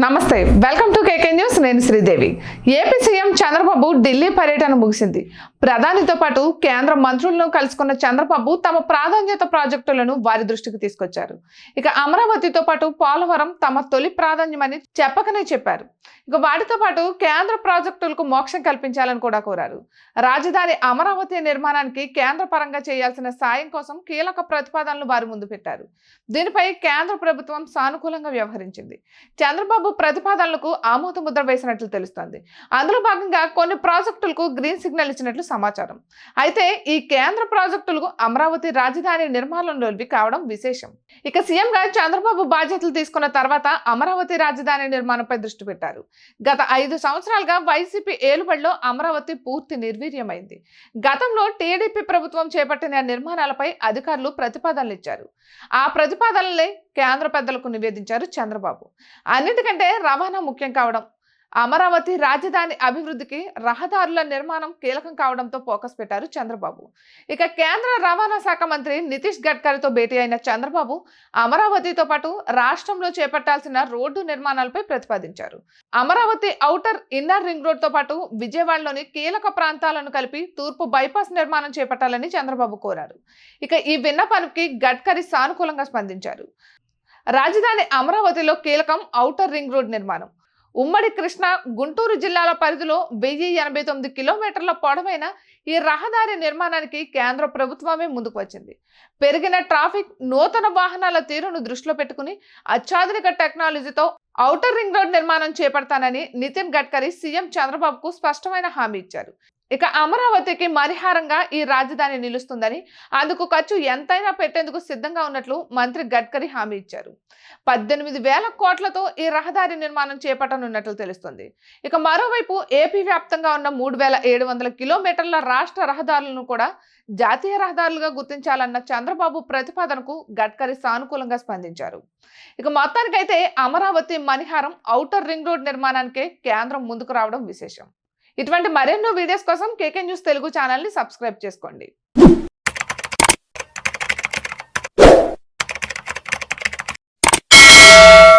నమస్తే, welcome to KK news. నేను Sridevi. AP CM Chandrababu Delhi పర్యటన ముగిసింది. ప్రధానితో పాటు కేంద్ర మంత్రులను కలుసుకున్న చంద్రబాబు తమ ప్రాధాన్యత ప్రాజెక్టులను వారి దృష్టికి తీసుకొచ్చారు. ఇక అమరావతితో పాటు పోలవరం తమ తొలి ప్రాధాన్యమని చెప్పకనే చెప్పారు. ఇక వాటితో పాటు కేంద్ర ప్రాజెక్టులకు మోక్షం కల్పించాలని కూడా కోరారు. రాజధాని అమరావతి నిర్మాణానికి కేంద్ర పరంగా చేయాల్సిన సాయం కోసం కీలక ప్రతిపాదనలు వారి ముందు పెట్టారు. దీనిపై కేంద్ర ప్రభుత్వం సానుకూలంగా వ్యవహరించింది. చంద్రబాబు ప్రతిపాదనలకు ఆమోద ముద్ర వేసినట్లు తెలుస్తోంది. అందులో భాగంగా కొన్ని ప్రాజెక్టులకు గ్రీన్ సిగ్నల్ ఇచ్చినట్లు సమాచారం. అయితే ఈ కేంద్ర ప్రాజెక్టులకు అమరావతి రాజధాని నిర్మాణంలోవి కావడం విశేషం. ఇక సీఎంగా చంద్రబాబు బాధ్యతలు తీసుకున్న తర్వాత అమరావతి రాజధాని నిర్మాణంపై దృష్టి పెట్టారు. గత 5 సంవత్సరాలుగా వైసీపీ ఏలుబడిలో అమరావతి పూర్తి నిర్వీర్యమైంది. గతంలో టీడీపీ ప్రభుత్వం చేపట్టిన నిర్మాణాలపై అధికారులు ప్రతిపాదనలు ఇచ్చారు. ఆ ప్రతిపాదనలే కేంద్ర పెద్దలకు నివేదించారు చంద్రబాబు. అన్నిటికంటే రవాణా ముఖ్యం కావడం, అమరావతి రాజధాని అభివృద్ధికి రహదారుల నిర్మాణం కీలకం కావడంతో ఫోకస్ పెట్టారు చంద్రబాబు. ఇక కేంద్ర రవాణా శాఖ మంత్రి నితీష్ గడ్కరీతో భేటీ అయిన చంద్రబాబు అమరావతితో పాటు రాష్ట్రంలో చేపట్టాల్సిన రోడ్డు నిర్మాణాలపై ప్రతిపాదించారు. Amaravati outer inner ring road తో పాటు విజయవాడలోని కీలక ప్రాంతాలను కలిపి తూర్పు బైపాస్ నిర్మాణం చేపట్టాలని చంద్రబాబు కోరారు. ఇక ఈ విన్నపానికి గడ్కరీ సానుకూలంగా స్పందించారు. రాజధాని అమరావతిలో కీలకం ఔటర్ రింగ్ రోడ్ నిర్మాణం. ఉమ్మడి కృష్ణా, గుంటూరు జిల్లాల పరిధిలో 1089 కిలోమీటర్ల పొడవైన ఈ రహదారి నిర్మాణానికి కేంద్ర ప్రభుత్వమే ముందుకు వచ్చింది. పెరిగిన ట్రాఫిక్, నూతన వాహనాల తీరును దృష్టిలో పెట్టుకుని అత్యాధునిక టెక్నాలజీతో ఔటర్ రింగ్ రోడ్ నిర్మాణం చేపడతానని నితిన్ గడ్కరీ సీఎం చంద్రబాబుకు స్పష్టమైన హామీ ఇచ్చారు. ఇక అమరావతికి పరిహారంగా ఈ రాజధాని నిలుస్తుందని, అందుకు ఖర్చు ఎంతైనా పెట్టేందుకు సిద్ధంగా ఉన్నట్లు మంత్రి గడ్కరీ హామీ ఇచ్చారు. 18,000 కోట్లతో ఈ రహదారి నిర్మాణం చేపట్టనున్నట్లు తెలుస్తుంది. ఇక మరోవైపు ఏపీ వ్యాప్తంగా ఉన్న 3,700 కిలోమీటర్ల రాష్ట్ర రహదారులను కూడా జాతీయ రహదారులుగా గుర్తించాలన్న చంద్రబాబు ప్రతిపాదనకు గడ్కరీ సానుకూలంగా స్పందించారు. ఇక మొత్తానికైతే అమరావతి మణిహారం ఔటర్ రింగ్ రోడ్ నిర్మాణానికే కేంద్రం ముందుకు రావడం విశేషం. ఇటువంటి మరెన్నో వీడియోస్ కోసం కేకే న్యూస్ తెలుగు ఛానల్ని సబ్స్క్రైబ్ చేసుకోండి.